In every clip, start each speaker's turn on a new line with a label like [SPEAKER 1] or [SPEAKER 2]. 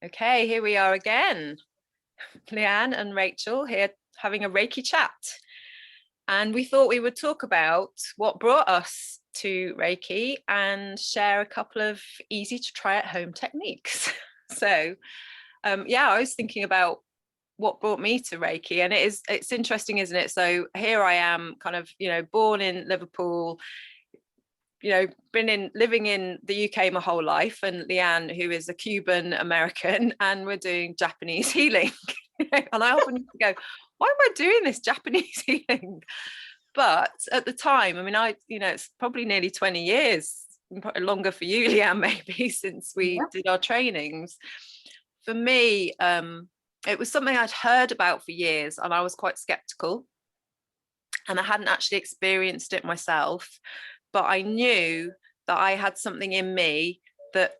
[SPEAKER 1] Okay, here we are again. Lianne and Rachel here having a Reiki chat. And we thought we would talk about what brought us to Reiki and share a couple of easy to try at home techniques. So, I was thinking about what brought me to Reiki, and it's interesting, isn't it? So here I am, kind of, born in Liverpool, been living in the UK my whole life, and Lianne, who is a Cuban American, and we're doing Japanese healing. And I often used to go, why am I doing this Japanese healing? But at the time, I mean, it's probably nearly 20 years, longer for you, Lianne, maybe, since we did our trainings. For me, it was something I'd heard about for years, and I was quite skeptical, and I hadn't actually experienced it myself. But I knew that I had something in me that,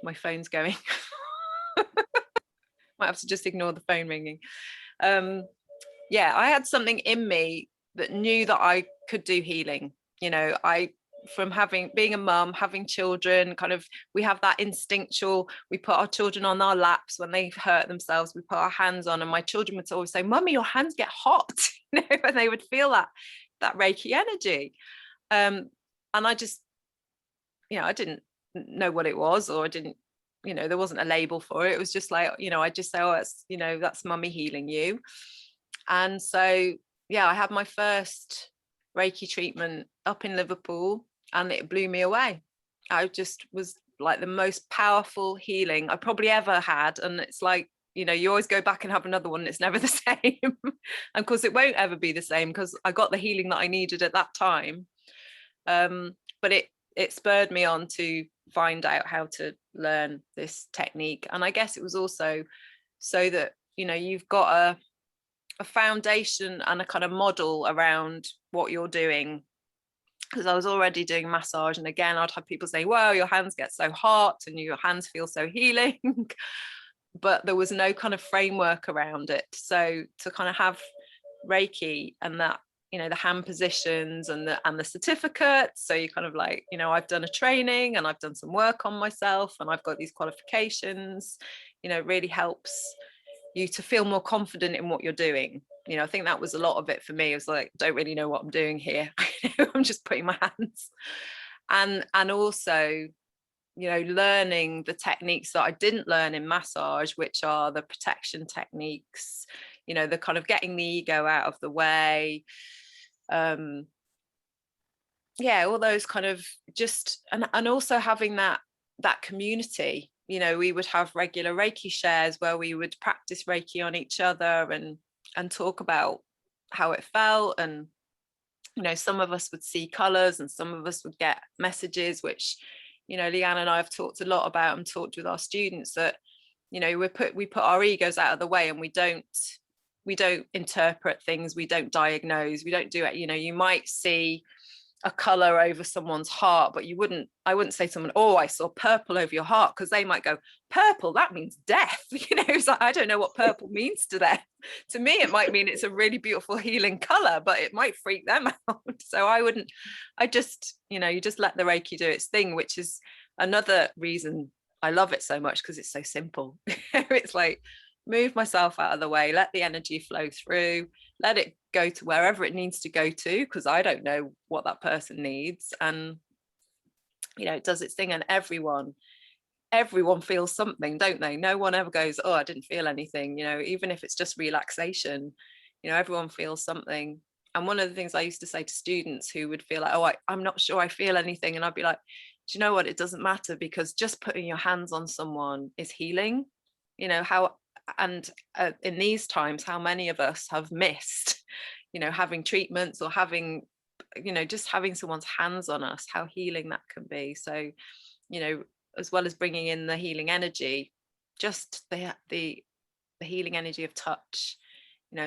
[SPEAKER 1] my phone's going. Might have to just ignore the phone ringing. I had something in me that knew that I could do healing. From being a mum, having children, kind of, we have that instinctual, we put our children on our laps when they hurt themselves, we put our hands on, and my children would always say, Mummy, your hands get hot, and they would feel that Reiki energy. And I just, I didn't know what it was, or I didn't, there wasn't a label for it. It was just like, I just say, oh, it's, that's Mummy healing you. And so, I had my first Reiki treatment up in Liverpool, and it blew me away. I just was like the most powerful healing I probably ever had. And it's like, you always go back and have another one, and it's never the same. And of course, it won't ever be the same, because I got the healing that I needed at that time. But it spurred me on to find out how to learn this technique. And I guess it was also so that, you've got a foundation and a kind of model around what you're doing. Because I was already doing massage, and again, I'd have people say, well, your hands get so hot and your hands feel so healing. But there was no kind of framework around it. So to kind of have Reiki and that, the hand positions and the certificates, so you kind of like, I've done a training and I've done some work on myself and I've got these qualifications, it really helps you to feel more confident in what you're doing. I think that was a lot of it for me. It was like, don't really know what I'm doing here. I'm just putting my hands. And also, learning the techniques that I didn't learn in massage, which are the protection techniques, the kind of getting the ego out of the way. All those kind of just, and also having that community. We would have regular Reiki shares where we would practice Reiki on each other and talk about how it felt. And, some of us would see colors and some of us would get messages, which, Lianne and I have talked a lot about and talked with our students, that, we put our egos out of the way, and we don't interpret things, we don't diagnose, we don't do it. You might see a color over someone's heart, but I wouldn't say to someone, oh, I saw purple over your heart, because they might go, purple, that means death. It's like, I don't know what purple means to them. To me, it might mean it's a really beautiful healing color, but it might freak them out. So I just, you just let the Reiki do its thing, which is another reason I love it so much, because it's so simple. It's like, move myself out of the way, let the energy flow through, let it go to wherever it needs to go to, because I don't know what that person needs. And it does its thing, and everyone feels something, don't they? No one ever goes, oh, I didn't feel anything. Even if it's just relaxation, everyone feels something. And one of the things I used to say to students who would feel like, oh, I'm not sure I feel anything, and I'd be like, do you know what, it doesn't matter, because just putting your hands on someone is healing. And in these times, how many of us have missed, having treatments, or having, just having someone's hands on us, how healing that can be. So, as well as bringing in the healing energy, just the healing energy of touch,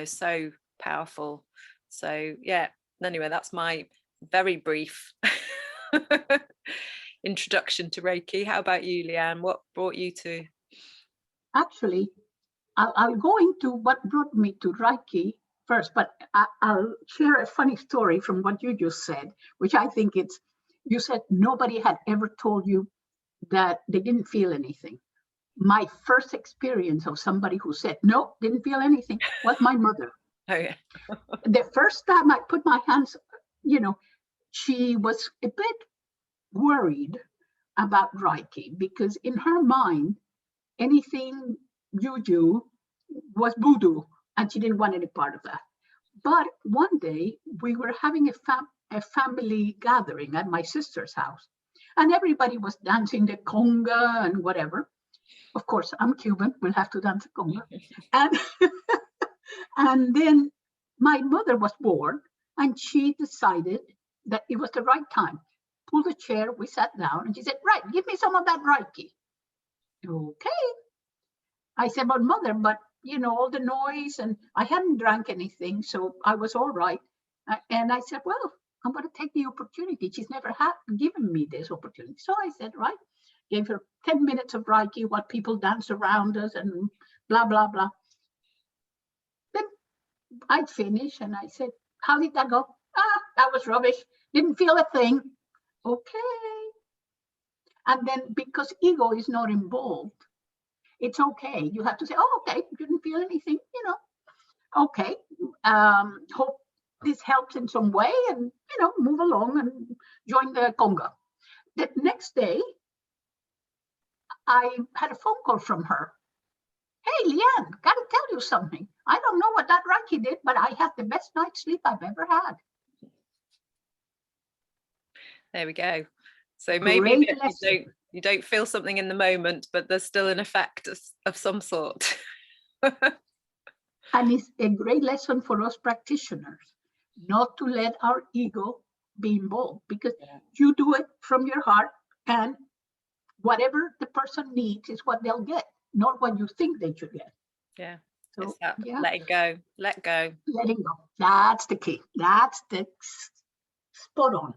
[SPEAKER 1] so powerful. So, anyway, that's my very brief introduction to Reiki. How about you, Lianne? What brought you to?
[SPEAKER 2] Actually, I'll go into what brought me to Reiki first, but I'll share a funny story from what you just said, which I think you said nobody had ever told you that they didn't feel anything. my first experience of somebody who said, no, didn't feel anything, was my mother.
[SPEAKER 1] Oh, yeah.
[SPEAKER 2] The first time I put my hands, she was a bit worried about Reiki because in her mind, anything juju was voodoo and she didn't want any part of that. But one day we were having a family gathering at my sister's house and everybody was dancing the conga and whatever. Of course, I'm Cuban, we'll have to dance the conga. And, and then my mother was bored and she decided that it was the right time. Pulled a chair, we sat down and she said, right, give me some of that Reiki. Okay. I said, but mother, but all the noise and I hadn't drank anything, so I was all right. And I said, well, I'm going to take the opportunity. She's never given me this opportunity. So I said, right, gave her 10 minutes of Reiki, what people dance around us and blah, blah, blah. Then I'd finish and I said, how did that go? That was rubbish. Didn't feel a thing. Okay. And then because ego is not involved, it's okay. You have to say, oh, okay, didn't feel anything, okay. Hope this helps in some way and, move along and join the conga. The next day, I had a phone call from her. Hey, Lianne, got to tell you something. I don't know what that Reiki did, but I had the best night's sleep I've ever had.
[SPEAKER 1] There we go. So maybe you don't feel something in the moment, but there's still an effect of some sort.
[SPEAKER 2] And it's a great lesson for us practitioners, not to let our ego be involved, because you do it from your heart and whatever the person needs is what they'll get, not what you think they should get.
[SPEAKER 1] Yeah.
[SPEAKER 2] So
[SPEAKER 1] it's that letting go.
[SPEAKER 2] Letting go. That's the key. That's the spot on.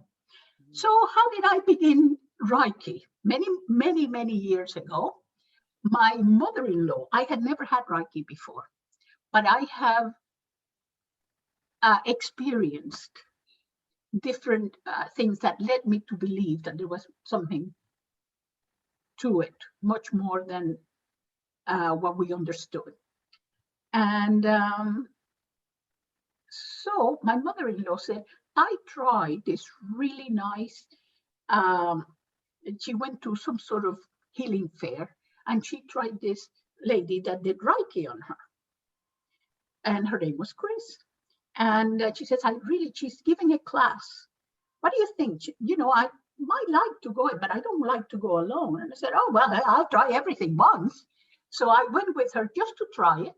[SPEAKER 2] So how did I begin Reiki? Many, many, many years ago, my mother-in-law, I had never had Reiki before, but I have experienced different things that led me to believe that there was something to it, much more than what we understood. And so my mother-in-law said, I tried this really nice, she went to some sort of healing fair and she tried this lady that did Reiki on her. And her name was Chris. And she says, she's giving a class. What do you think? I might like to go, but I don't like to go alone. And I said, oh, well, I'll try everything once. So I went with her just to try it.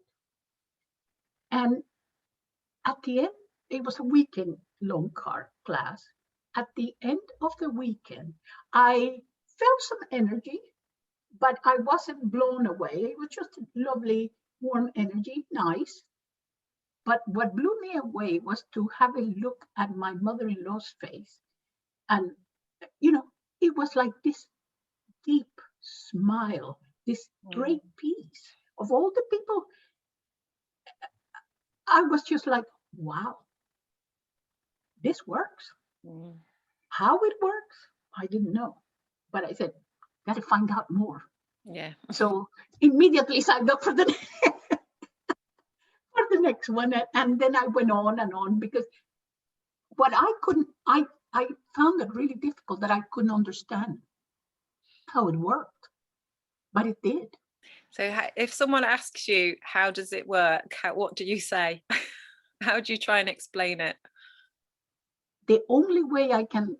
[SPEAKER 2] And at the end, it was a weekend-long class. At the end of the weekend, I felt some energy, but I wasn't blown away. It was just a lovely, warm energy, nice. But what blew me away was to have a look at my mother-in-law's face. And, it was like this deep smile, this great peace. Of all the people, I was just like, wow, this works. How it works, I didn't know. But I said, got to find out more.
[SPEAKER 1] Yeah.
[SPEAKER 2] So immediately signed up for the next one. And then I went on and on because what I found it really difficult that I couldn't understand how it worked, but it did.
[SPEAKER 1] So if someone asks you, how does it work? What do you say? How do you try and explain it?
[SPEAKER 2] The only way I can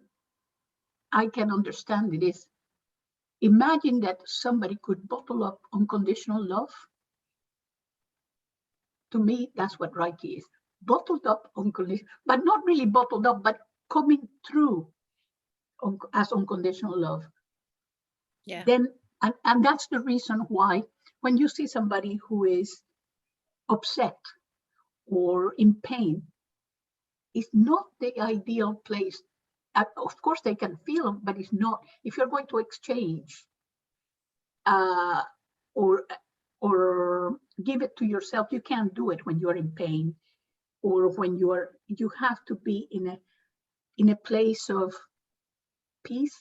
[SPEAKER 2] understand it is, imagine that somebody could bottle up unconditional love. To me, that's what Reiki is. Bottled up unconditional, but not really bottled up, but coming through as unconditional love.
[SPEAKER 1] Yeah.
[SPEAKER 2] Then, and that's the reason why when you see somebody who is upset or in pain, it's not the ideal place. Of course, they can feel, but it's not. If you're going to exchange or give it to yourself, you can't do it when you're in pain, or when you have to be in a place of peace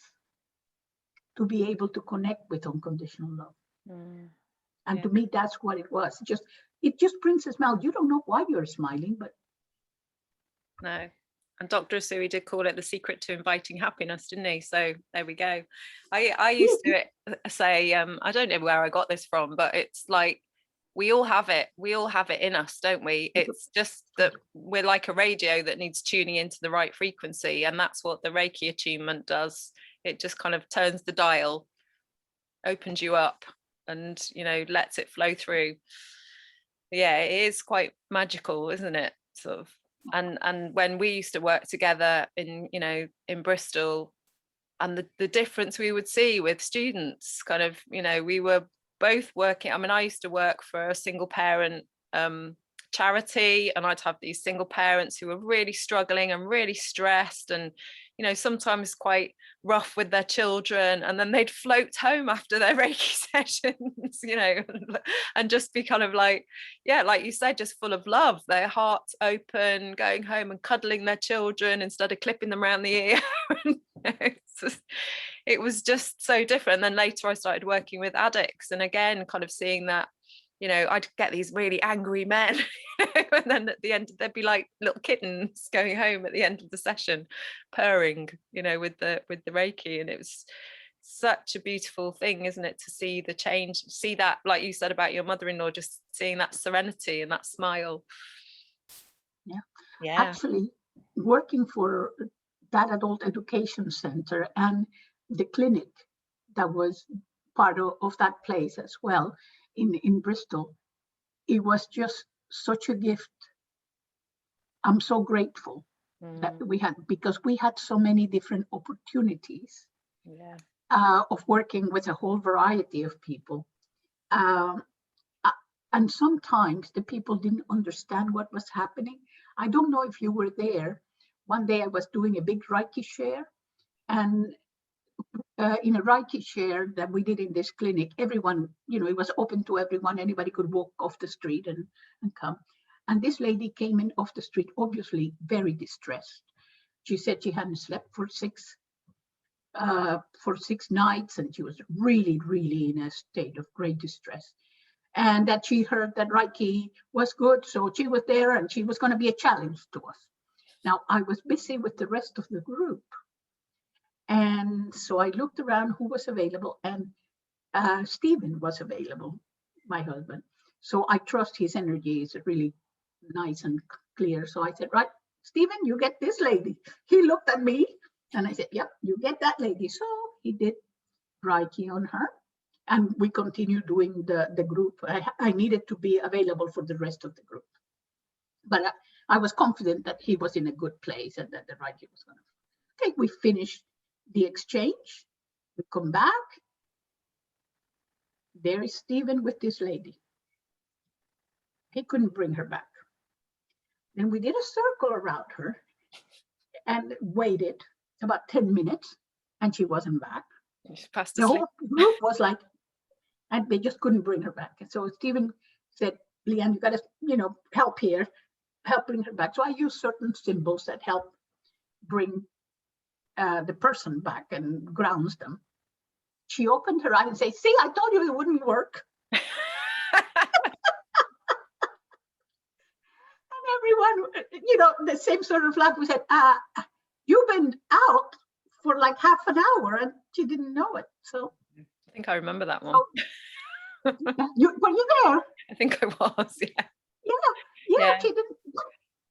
[SPEAKER 2] to be able to connect with unconditional love. And
[SPEAKER 1] Yeah.
[SPEAKER 2] to me, that's what it was. It just brings a smile. You don't know why you're smiling, but
[SPEAKER 1] No. And Dr. Asui did call it the secret to inviting happiness, didn't he? So there we go. I used to say, I don't know where I got this from, but it's like we all have it. We all have it in us, don't we? It's just that we're like a radio that needs tuning into the right frequency. And that's what the Reiki attunement does. It just kind of turns the dial, opens you up, and, you know, lets it flow through. Yeah, it is quite magical, isn't it? Sort of. And when we used to work together in, you know, in Bristol, and the difference we would see with students, kind of, you know, we were both working. I mean, I used to work for a single parent charity, and I'd have these single parents who were really struggling and really stressed, and, you know, sometimes quite rough with their children, and then they'd float home after their Reiki sessions, you know, and just be kind of like, yeah, like you said, just full of love, their hearts open, going home and cuddling their children instead of clipping them around the ear. It was just so different. And then later I started working with addicts, and again, kind of seeing that, you know, I'd get these really angry men and then at the end they'd be like little kittens going home at the end of the session, purring, you know, with the Reiki. And it was such a beautiful thing, isn't it, to see the change, see that, like you said about your mother-in-law, just seeing that serenity and that smile.
[SPEAKER 2] Yeah. Actually, working for that adult education center and the clinic that was part of that place as well in Bristol, it was just such a gift. I'm so grateful that we had, because we had so many different opportunities of working with a whole variety of people. And sometimes the people didn't understand what was happening. I don't know if you were there. One day I was doing a big Reiki share, and in a Reiki share that we did in this clinic, everyone, you know, it was open to everyone. Anybody could walk off the street and come. And this lady came in off the street, obviously very distressed. She said she hadn't slept for six nights, and she was really, really in a state of great distress. And that she heard that Reiki was good, so she was there, and she was going to be a challenge to us. Now, I was busy with the rest of the group, and so I looked around who was available, and Stephen was available, my husband. So I trust his energy is really nice and clear. So I said, right, Stephen, you get this lady. He looked at me, and I said, yep, you get that lady. So he did Reiki on her. And we continued doing the group. I needed to be available for the rest of the group. But I was confident that he was in a good place and that the Reiki was going to. Okay, we finished the exchange. We come back. There is Stephen with this lady. He couldn't bring her back. Then we did a circle around her and waited about 10 minutes, and she wasn't back. The whole group was like, and they just couldn't bring her back. And so Stephen said, Lianne, you got to, you know, help here, help bring her back. So I use certain symbols that help bring the person back and grounds them. She opened her eye and said, see, I told you it wouldn't work. And everyone, you know, the same sort of laugh. We said, you've been out for like half an hour, and she didn't know it. So
[SPEAKER 1] I think I remember that one.
[SPEAKER 2] So, were you there?
[SPEAKER 1] I think I was,
[SPEAKER 2] Yeah. She didn't.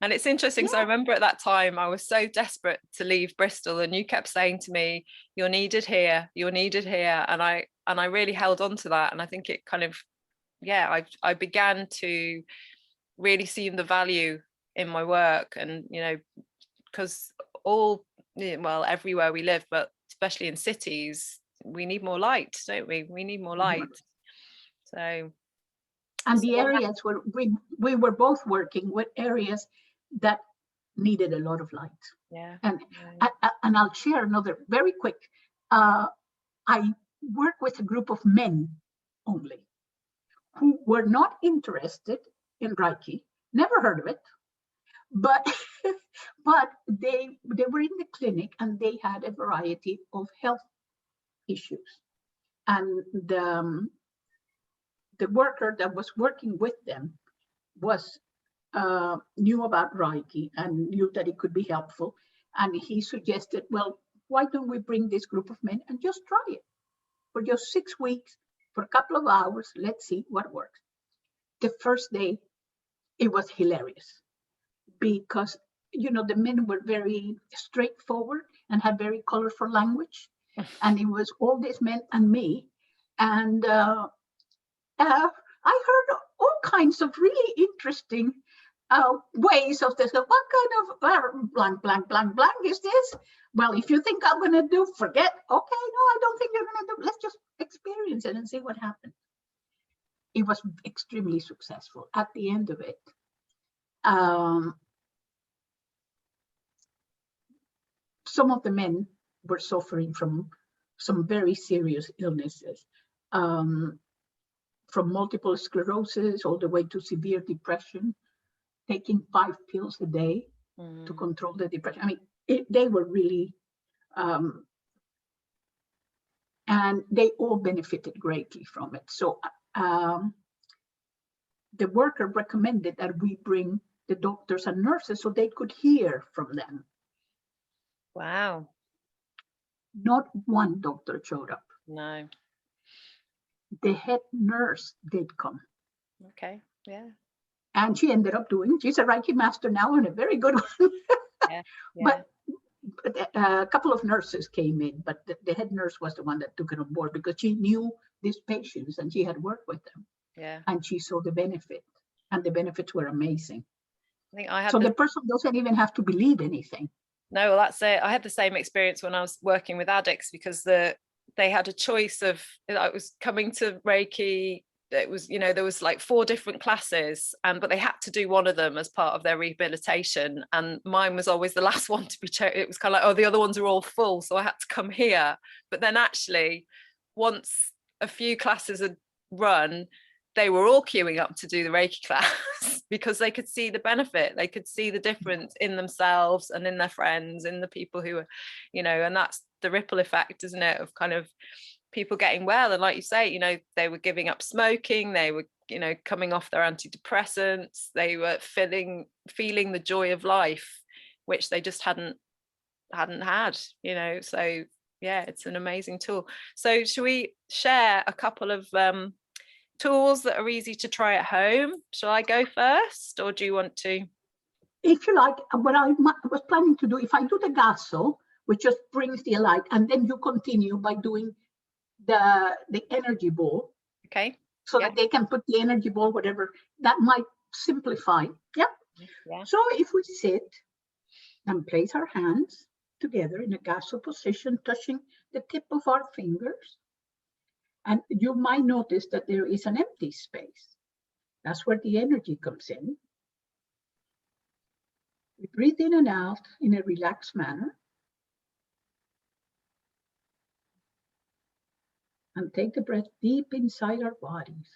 [SPEAKER 1] And it's interesting, so I remember at that time I was so desperate to leave Bristol, and you kept saying to me, you're needed here, and I really held on to that. And I think it kind of, I began to really see the value in my work. And, you know, because everywhere we live, but especially in cities, we need more light, don't we? We need more light. So,
[SPEAKER 2] and the areas where we were both working with areas that needed a lot of light. And I'll share another very quick. I work with a group of men only who were not interested in Reiki, never heard of it, but they were in the clinic, and they had a variety of health issues. And the worker that was working with them was knew about Reiki and knew that it could be helpful. And he suggested, well, why don't we bring this group of men and just try it for just 6 weeks, for a couple of hours. Let's see what works. The first day, it was hilarious because, the men were very straightforward and had very colorful language. And it was all these men and me. And I heard all kinds of really interesting ways of this. What kind of blank, blank, blank, blank is this? Well, if you think I'm going to do, forget. Okay, no, I don't think you're going to do. Let's just experience it and see what happens. It was extremely successful. At the end of it, some of the men were suffering from some very serious illnesses, from multiple sclerosis all the way to severe depression, taking 5 pills a day to control the depression. I mean, they were really, and they all benefited greatly from it. So the worker recommended that we bring the doctors and nurses so they could hear from them.
[SPEAKER 1] Wow.
[SPEAKER 2] Not one doctor showed up.
[SPEAKER 1] No.
[SPEAKER 2] The head nurse did come.
[SPEAKER 1] Okay. Yeah.
[SPEAKER 2] And she ended up she's a Reiki master now and a very good one.
[SPEAKER 1] Yeah.
[SPEAKER 2] But a couple of nurses came in, but the head nurse was the one that took it on board because she knew these patients and she had worked with them.
[SPEAKER 1] Yeah.
[SPEAKER 2] And she saw the benefit, and the benefits were amazing.
[SPEAKER 1] I think I had
[SPEAKER 2] so the person doesn't even have to believe anything.
[SPEAKER 1] No, well, that's it. I had the same experience when I was working with addicts because they had a choice of, I was coming to Reiki. It was, there was like 4 different classes, but they had to do one of them as part of their rehabilitation. And mine was always the last one to be chosen. It was kind of like, oh, the other ones are all full, so I had to come here. But then actually, once a few classes had run, they were all queuing up to do the Reiki class because they could see the benefit. They could see the difference in themselves and in their friends, in the people who were, and that's the ripple effect, isn't it, of kind of people getting well. And like you say, they were giving up smoking, they were, coming off their antidepressants, they were feeling the joy of life, which they just hadn't had, so yeah, it's an amazing tool. So should we share a couple of tools that are easy to try at home? Shall I go first, or do you want to?
[SPEAKER 2] If you like, what I was planning to do, if I do the Gassho, which just brings the light, and then you continue by doing the energy ball.
[SPEAKER 1] Okay.
[SPEAKER 2] So that they can put the energy ball, whatever, that might simplify. Yeah. So if we sit and place our hands together in a Gassho position, touching the tip of our fingers, and you might notice that there is an empty space. That's where the energy comes in. We breathe in and out in a relaxed manner. And take the breath deep inside our bodies.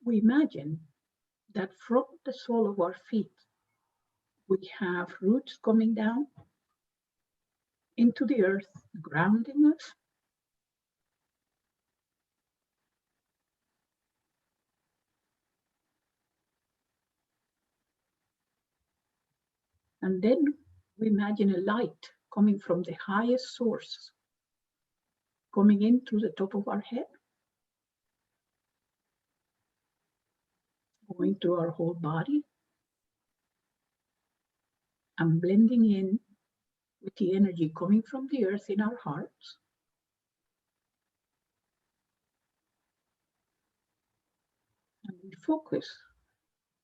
[SPEAKER 2] We imagine that from the sole of our feet, we have roots coming down into the earth, grounding us. And then we imagine a light coming from the highest source, coming in through the top of our head, going through our whole body, and blending in with the energy coming from the earth in our hearts. And we focus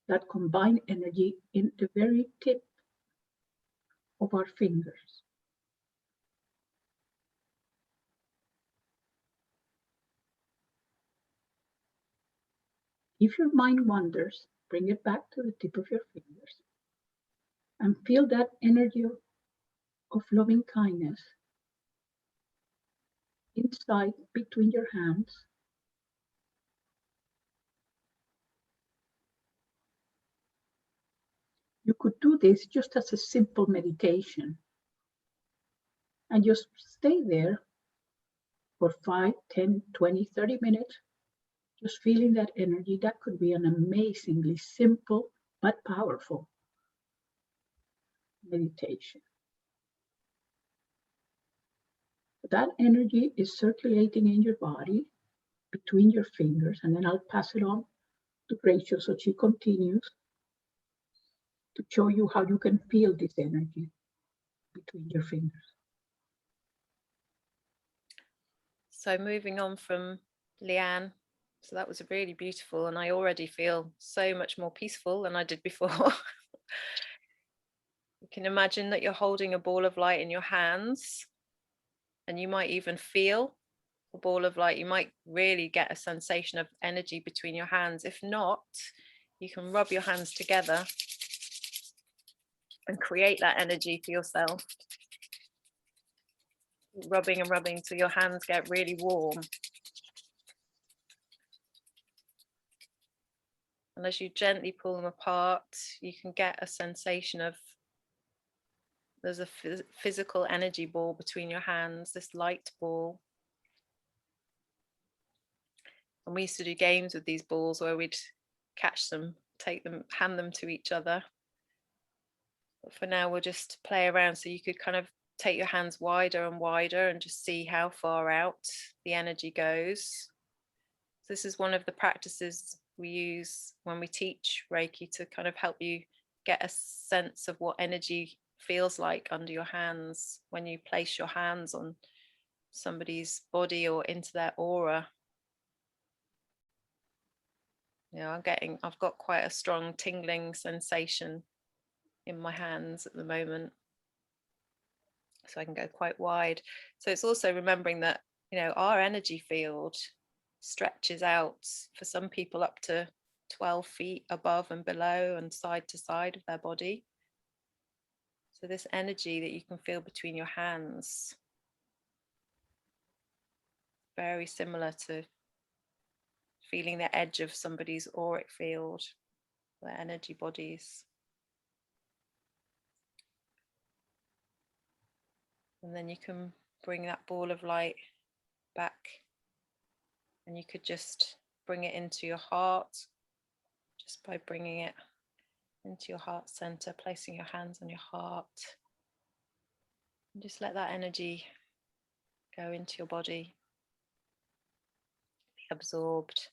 [SPEAKER 2] that combined energy in the very tip of our fingers. If your mind wanders, bring it back to the tip of your fingers and feel that energy of loving kindness inside between your hands. You could do this just as a simple meditation and just stay there for 5, 10, 20, 30 minutes, just feeling that energy. That could be an amazingly simple but powerful meditation. That energy is circulating in your body between your fingers, and then I'll pass it on to Rachel so she continues to show you how you can feel this energy between your fingers.
[SPEAKER 1] So moving on from Lianne, so that was really beautiful, and I already feel so much more peaceful than I did before. You can imagine that you're holding a ball of light in your hands, and you might even feel a ball of light. You might really get a sensation of energy between your hands. If not, you can rub your hands together and create that energy for yourself. Rubbing and rubbing till your hands get really warm. And as you gently pull them apart, you can get a sensation of there's a physical energy ball between your hands, this light ball. And we used to do games with these balls where we'd catch them, take them, hand them to each other. But for now, we'll just play around, so you could kind of take your hands wider and wider and just see how far out the energy goes. So this is one of the practices we use when we teach Reiki to kind of help you get a sense of what energy feels like under your hands when you place your hands on somebody's body or into their aura. You know, I've got quite a strong tingling sensation in my hands at the moment, so I can go quite wide. So it's also remembering that, you know, our energy field stretches out for some people up to 12 feet above and below and side to side of their body. So this energy that you can feel between your hands, very similar to feeling the edge of somebody's auric field, their energy bodies. And then you can bring that ball of light back, and you could just bring it into your heart just by bringing it into your heart center, placing your hands on your heart. And just let that energy go into your body, be absorbed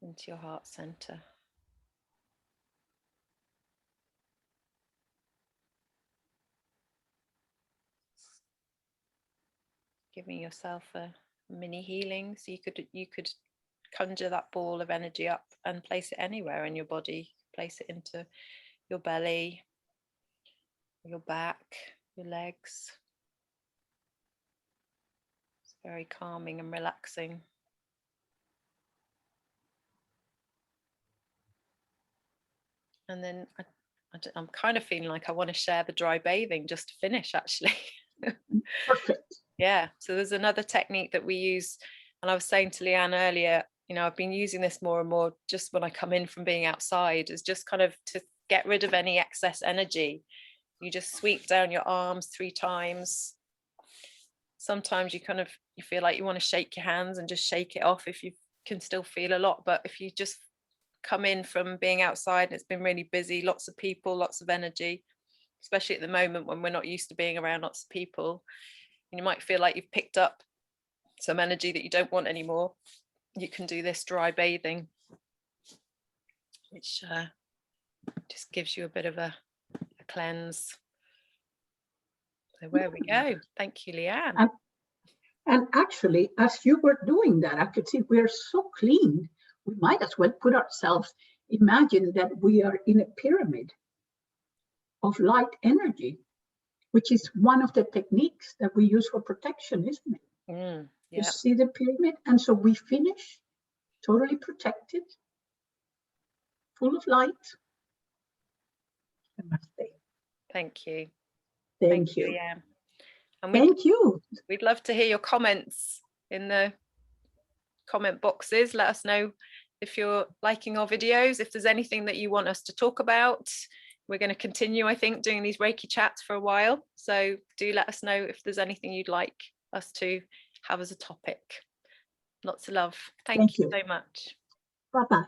[SPEAKER 1] into your heart center. Giving yourself a mini healing. So you could conjure that ball of energy up and place it anywhere in your body. Place it into your belly, your back, your legs. It's very calming and relaxing. And then I'm kind of feeling like I want to share the dry bathing just to finish, actually.
[SPEAKER 2] Perfect.
[SPEAKER 1] Yeah, so there's another technique that we use, and I was saying to Lianne earlier, you know, I've been using this more and more just when I come in from being outside, is just kind of to get rid of any excess energy. You just sweep down your arms 3 times. Sometimes you feel like you want to shake your hands and just shake it off if you can still feel a lot. But if you just come in from being outside and it's been really busy, lots of people, lots of energy, especially at the moment when we're not used to being around lots of people, and you might feel like you've picked up some energy that you don't want anymore, you can do this dry bathing, which just gives you a bit of a cleanse. So where we go. Thank you, Lianne.
[SPEAKER 2] And actually, as you were doing that, I could see we're so clean. We might as well put ourselves, imagine that we are in a pyramid of light energy, which is one of the techniques that we use for protection, isn't it?
[SPEAKER 1] Yeah.
[SPEAKER 2] You see the pyramid? And so we finish totally protected, full of light. Namaste.
[SPEAKER 1] Thank you.
[SPEAKER 2] Thank you.
[SPEAKER 1] Lianne. And
[SPEAKER 2] Thank you.
[SPEAKER 1] We'd love to hear your comments in the comment boxes. Let us know if you're liking our videos, if there's anything that you want us to talk about. We're going to continue, I think, doing these Reiki chats for a while. So do let us know if there's anything you'd like us to have as a topic. Lots of love. Thank you so much.
[SPEAKER 2] Bye-bye.